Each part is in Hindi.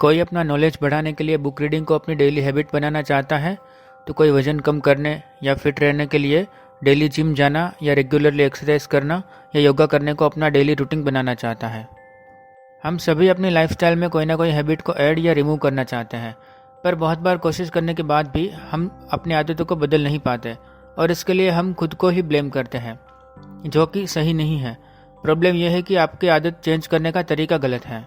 कोई अपना नॉलेज बढ़ाने के लिए बुक रीडिंग को अपनी डेली हैबिट बनाना चाहता है, तो कोई वजन कम करने या फिट रहने के लिए डेली जिम जाना या रेगुलरली एक्सरसाइज करना या योगा करने को अपना डेली रूटीन बनाना चाहता है। हम सभी अपनी लाइफस्टाइल में कोई ना कोई हैबिट को ऐड या रिमूव करना चाहते हैं, पर बहुत बार कोशिश करने के बाद भी हम अपनी आदतों को बदल नहीं पाते और इसके लिए हम खुद को ही ब्लेम करते हैं, जो कि सही नहीं है। प्रॉब्लम यह है कि आपकी आदत चेंज करने का तरीका गलत है।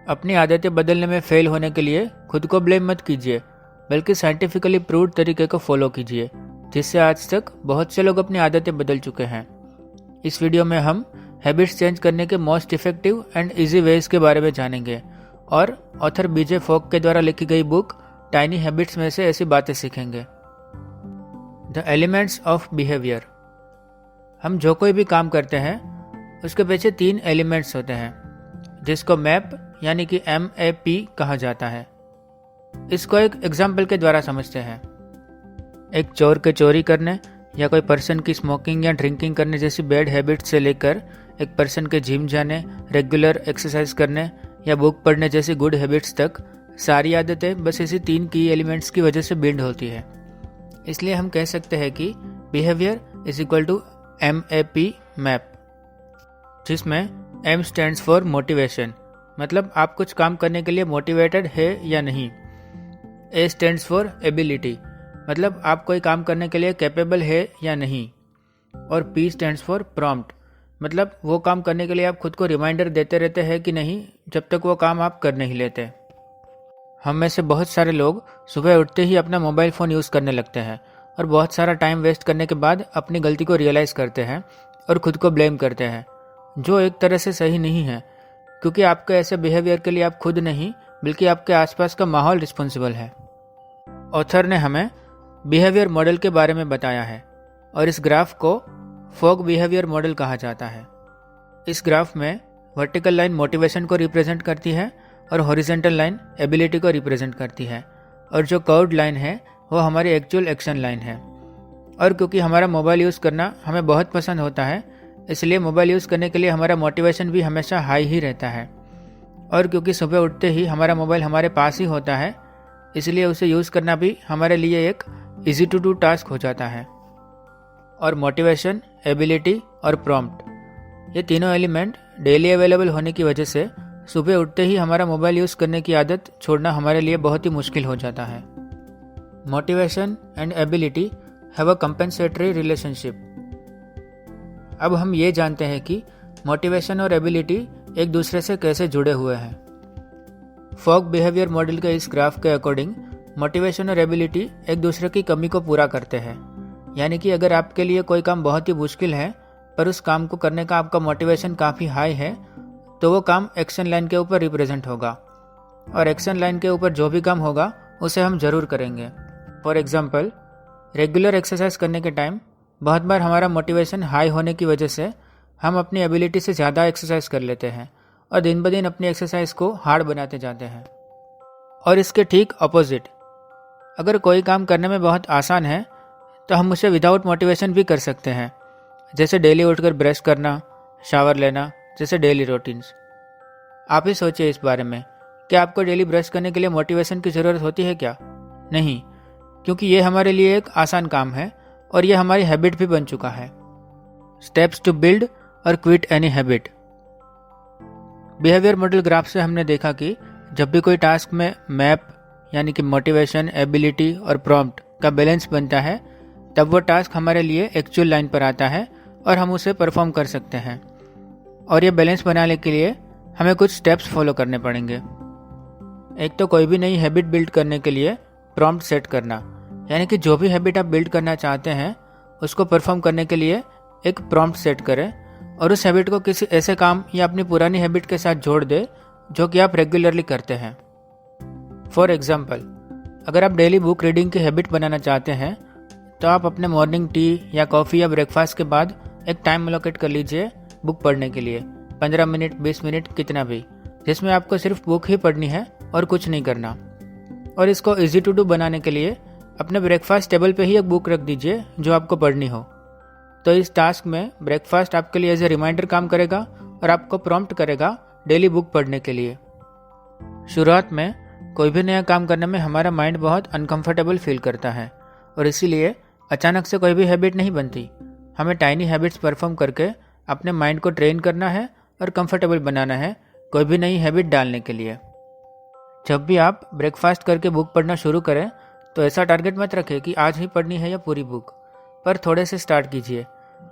अपनी आदतें बदलने में फेल होने के लिए खुद को ब्लेम मत कीजिए, बल्कि साइंटिफिकली प्रूव्ड तरीके को फॉलो कीजिए, जिससे आज तक बहुत से लोग अपनी आदतें बदल चुके हैं। इस वीडियो में हम हैबिट्स चेंज करने के most effective and easy veg के बारे में जानेंगे और ऑथर बीजे फोक के द्वारा लिखी गई बुक टाइनी हैबिट्स में से ऐसी बातें सीखेंगे। The elements of behaviour. हम जो कोई भी काम करते हैं उसके पीछे 3 एलिमेंट्स होते हैं, जिसको मैप यानी कि MAP कहा जाता है। इसको एक एग्जाम्पल के द्वारा समझते हैं। एक चोर के चोरी करने या कोई पर्सन की स्मोकिंग या ड्रिंकिंग करने जैसी बैड हैबिट से लेकर एक पर्सन के जिम जाने, रेगुलर एक्सरसाइज करने या बुक पढ़ने जैसी गुड हैबिट्स तक सारी आदतें बस इसी 3 की एलिमेंट्स की वजह से बिल्ड होती है। इसलिए हम कह सकते हैं कि behaviour is equal to MAP map, जिसमें M स्टैंड्स फॉर मोटिवेशन, मतलब आप कुछ काम करने के लिए मोटिवेटेड है या नहीं। A स्टैंड्स फॉर एबिलिटी, मतलब आप कोई काम करने के लिए कैपेबल है या नहीं। और P स्टैंड्स फॉर प्रॉम्प्ट, मतलब वो काम करने के लिए आप खुद को रिमाइंडर देते रहते हैं कि नहीं, जब तक वो काम आप कर नहीं लेते। हम में से बहुत सारे लोग सुबह उठते ही अपना मोबाइल फ़ोन यूज़ करने लगते हैं और बहुत सारा टाइम वेस्ट करने के बाद अपनी गलती को रियलाइज़ करते हैं और खुद को ब्लेम करते हैं, जो एक तरह से सही नहीं है, क्योंकि आपके ऐसे बिहेवियर के लिए आप खुद नहीं बल्कि आपके आसपास का माहौल रिस्पॉन्सिबल है। ऑथर ने हमें बिहेवियर मॉडल के बारे में बताया है और इस ग्राफ को फोक बिहेवियर मॉडल कहा जाता है। इस ग्राफ में वर्टिकल लाइन मोटिवेशन को रिप्रेजेंट करती है और हॉरिजॉन्टल लाइन एबिलिटी को रिप्रेजेंट करती है, और जो कर्व्ड लाइन है वो हमारी एक्चुअल एक्शन लाइन है। और क्योंकि हमारा मोबाइल यूज़ करना हमें बहुत पसंद होता है, इसलिए मोबाइल यूज़ करने के लिए हमारा मोटिवेशन भी हमेशा हाई ही रहता है। और क्योंकि सुबह उठते ही हमारा मोबाइल हमारे पास ही होता है, इसलिए उसे यूज़ करना भी हमारे लिए एक इजी टू डू टास्क हो जाता है। और मोटिवेशन, एबिलिटी और प्रॉम्प्ट, ये तीनों एलिमेंट डेली अवेलेबल होने की वजह से सुबह उठते ही हमारा मोबाइल यूज़ करने की आदत छोड़ना हमारे लिए बहुत ही मुश्किल हो जाता है। Motivation and ability have a compensatory relationship. अब हम ये जानते हैं कि मोटिवेशन और एबिलिटी एक दूसरे से कैसे जुड़े हुए हैं। फोक बिहेवियर मॉडल के इस ग्राफ के अकॉर्डिंग मोटिवेशन और एबिलिटी एक दूसरे की कमी को पूरा करते हैं। यानी कि अगर आपके लिए कोई काम बहुत ही मुश्किल है पर उस काम को करने का आपका मोटिवेशन काफ़ी हाई है, तो वो काम एक्शन लाइन के ऊपर रिप्रेजेंट होगा, और एक्शन लाइन के ऊपर जो भी काम होगा उसे हम ज़रूर करेंगे। फॉर एग्जाम्पल, रेगुलर एक्सरसाइज करने के टाइम बहुत बार हमारा मोटिवेशन हाई होने की वजह से हम अपनी एबिलिटी से ज़्यादा एक्सरसाइज कर लेते हैं और दिन ब दिन अपनी एक्सरसाइज को हार्ड बनाते जाते हैं। और इसके ठीक अपोजिट, अगर कोई काम करने में बहुत आसान है तो हम उसे विदाउट मोटिवेशन भी कर सकते हैं, जैसे डेली उठकर ब्रश करना, शावर लेना जैसे डेली रूटीन्स। आप ही सोचिए इस बारे में, क्या आपको डेली ब्रश करने के लिए मोटिवेशन की ज़रूरत होती है क्या? नहीं, क्योंकि ये हमारे लिए एक आसान काम है और ये हमारी हैबिट भी बन चुका है। स्टेप्स टू बिल्ड और quit any habit. Behaviour model graph से हमने देखा कि जब भी कोई टास्क में मैप यानी कि मोटिवेशन, एबिलिटी और प्रॉम्प्ट का बैलेंस बनता है, तब वो टास्क हमारे लिए एक्चुअल लाइन पर आता है और हम उसे परफॉर्म कर सकते हैं। और ये बैलेंस बनाने के लिए हमें कुछ स्टेप्स फॉलो करने पड़ेंगे। एक तो कोई भी नई हैबिट बिल्ड करने के लिए प्रॉम्प्ट सेट करना, यानी कि जो भी हैबिट आप बिल्ड करना चाहते हैं उसको परफॉर्म करने के लिए एक प्रॉम्प्ट सेट करें और उस हैबिट को किसी ऐसे काम या अपनी पुरानी हैबिट के साथ जोड़ दें जो कि आप रेगुलरली करते हैं। फॉर एग्जाम्पल, अगर आप डेली बुक रीडिंग की हैबिट बनाना चाहते हैं तो आप अपने मॉर्निंग टी या कॉफ़ी या ब्रेकफास्ट के बाद एक टाइम एलोकेट कर लीजिए बुक पढ़ने के लिए, 15 मिनट, 20 मिनट, कितना भी, जिसमें आपको सिर्फ बुक ही पढ़नी है और कुछ नहीं करना। और इसको इजी टू डू बनाने के लिए अपने ब्रेकफास्ट टेबल पे ही एक बुक रख दीजिए जो आपको पढ़नी हो। तो इस टास्क में ब्रेकफास्ट आपके लिए एज ए रिमाइंडर काम करेगा और आपको प्रॉम्प्ट करेगा डेली बुक पढ़ने के लिए। शुरुआत में कोई भी नया काम करने में हमारा माइंड बहुत अनकंफर्टेबल फील करता है और इसीलिए अचानक से कोई भी हैबिट नहीं बनती। हमें टाइनी हैबिट्स परफॉर्म करके अपने माइंड को ट्रेन करना है और कंफर्टेबल बनाना है कोई भी नई हैबिट डालने के लिए। जब भी आप ब्रेकफास्ट करके बुक पढ़ना शुरू करें तो ऐसा टारगेट मत रखें कि आज ही पढ़नी है या पूरी बुक, पर थोड़े से स्टार्ट कीजिए।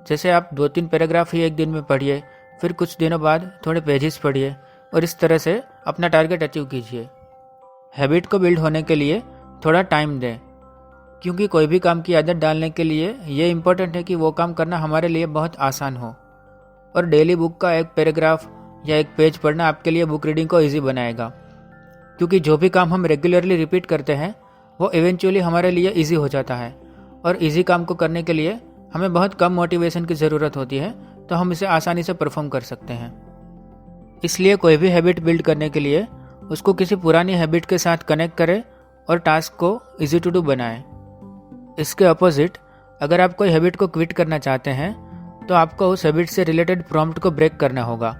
जैसे आप 2-3 पैराग्राफ ही एक दिन में पढ़िए, फिर कुछ दिनों बाद थोड़े पेजेस पढ़िए और इस तरह से अपना टारगेट अचीव कीजिए। हैबिट को बिल्ड होने के लिए थोड़ा टाइम दें, क्योंकि कोई भी काम की आदत डालने के लिए ये इम्पोर्टेंट है कि वो काम करना हमारे लिए बहुत आसान हो। और डेली बुक का एक पैराग्राफ या एक पेज पढ़ना आपके लिए बुक रीडिंग को ईजी बनाएगा, क्योंकि जो भी काम हम रेगुलरली रिपीट करते हैं वो इवेंचुअली हमारे लिए ईजी हो जाता है। और ईजी काम को करने के लिए हमें बहुत कम मोटिवेशन की ज़रूरत होती है, तो हम इसे आसानी से परफॉर्म कर सकते हैं। इसलिए कोई भी हैबिट बिल्ड करने के लिए उसको किसी पुरानी हैबिट के साथ कनेक्ट करें और टास्क को ईजी टू डू बनाएं। इसके अपोजिट, अगर आप कोई हैबिट को क्विट करना चाहते हैं तो आपको उस हैबिट से रिलेटेड प्रॉम्प्ट को ब्रेक करना होगा,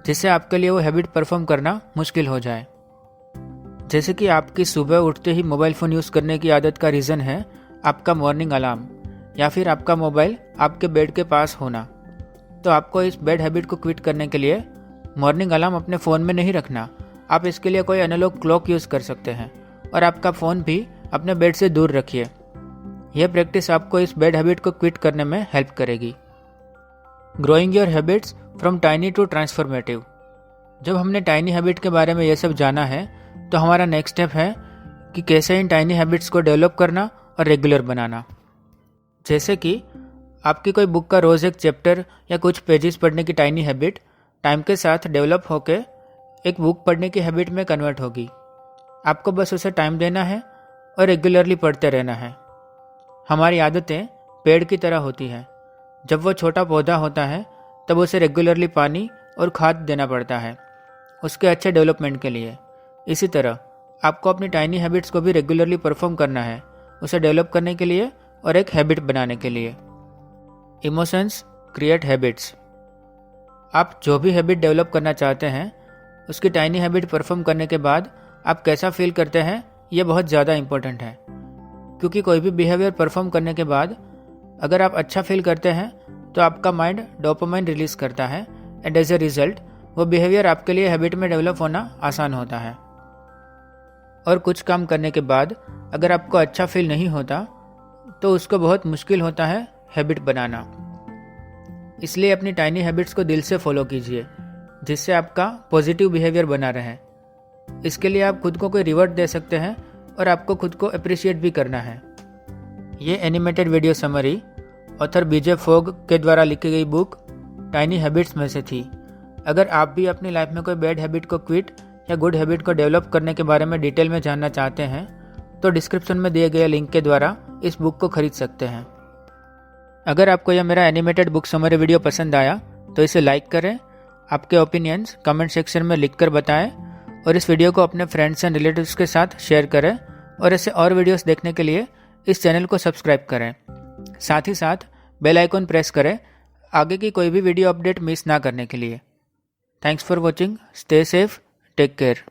जिससे आपके लिए वो हैबिट परफॉर्म करना मुश्किल हो जाए। जैसे कि आपकी सुबह उठते ही मोबाइल फ़ोन यूज़ करने की आदत का रीज़न है आपका मॉर्निंग अलार्म या फिर आपका मोबाइल आपके बेड के पास होना, तो आपको इस बैड हैबिट को क्विट करने के लिए मॉर्निंग अलार्म अपने फ़ोन में नहीं रखना। आप इसके लिए कोई एनालॉग क्लॉक यूज़ कर सकते हैं और आपका फ़ोन भी अपने बेड से दूर रखिए। यह प्रैक्टिस आपको इस बैड हैबिट को क्विट करने में हेल्प करेगी। Growing your habits from tiny to transformative. जब हमने टाइनी हैबिट के बारे में यह सब जाना है तो हमारा नेक्स्ट स्टेप है कि कैसे इन टाइनी हैबिट्स को डेवलप करना और रेगुलर बनाना। जैसे कि आपकी कोई बुक का रोज़ एक चैप्टर या कुछ पेजेस पढ़ने की टाइनी हैबिट टाइम के साथ डेवलप होकर एक बुक पढ़ने की हैबिट में कन्वर्ट होगी। आपको बस उसे टाइम देना है और रेगुलरली पढ़ते रहना है। हमारी आदतें पेड़ की तरह होती हैं। जब वो छोटा पौधा होता है तब उसे रेगुलरली पानी और खाद देना पड़ता है उसके अच्छे डेवलपमेंट के लिए। इसी तरह आपको अपनी टाइनी हैबिट्स को भी रेगुलरली परफॉर्म करना है, उसे डेवलप करने के लिए और एक हैबिट बनाने के लिए। Emotions create habits. आप जो भी हैबिट डेवलप करना चाहते हैं उसकी टाइनी हैबिट परफॉर्म करने के बाद आप कैसा फील करते हैं ये बहुत ज़्यादा इंपॉर्टेंट है, क्योंकि कोई भी बिहेवियर परफॉर्म करने के बाद अगर आप अच्छा फील करते हैं तो आपका माइंड डोपामाइन रिलीज करता है एंड एज ए रिजल्ट वो बिहेवियर आपके लिए हैबिट में डेवलप होना आसान होता है। और कुछ काम करने के बाद अगर आपको अच्छा फील नहीं होता तो उसको बहुत मुश्किल होता है हैबिट बनाना। इसलिए अपनी टाइनी हैबिट्स को दिल से फॉलो कीजिए, जिससे आपका पॉजिटिव बिहेवियर बना रहे। इसके लिए आप खुद को कोई रिवॉर्ड दे सकते हैं और आपको खुद को अप्रिशिएट भी करना है। ये एनिमेटेड वीडियो समरी ऑथर बीजे फोग के द्वारा लिखी गई बुक टाइनी हैबिट्स में से थी। अगर आप भी अपनी लाइफ में कोई बैड हैबिट को क्विट या गुड हैबिट को डेवलप करने के बारे में डिटेल में जानना चाहते हैं तो डिस्क्रिप्शन में दिए गए लिंक के द्वारा इस बुक को खरीद सकते हैं। अगर आपको यह मेरा एनिमेटेड बुक समरी वीडियो पसंद आया तो इसे लाइक करें, आपके ओपिनियंस कमेंट सेक्शन में लिखकर बताएं और इस वीडियो को अपने फ्रेंड्स एंड रिलेटिव्स के साथ शेयर करें और ऐसे और वीडियोस देखने के लिए इस चैनल को सब्सक्राइब करें। साथ ही साथ बेल आइकन प्रेस करें आगे की कोई भी वीडियो अपडेट मिस ना करने के लिए। Thanks for watching, stay safe, take care.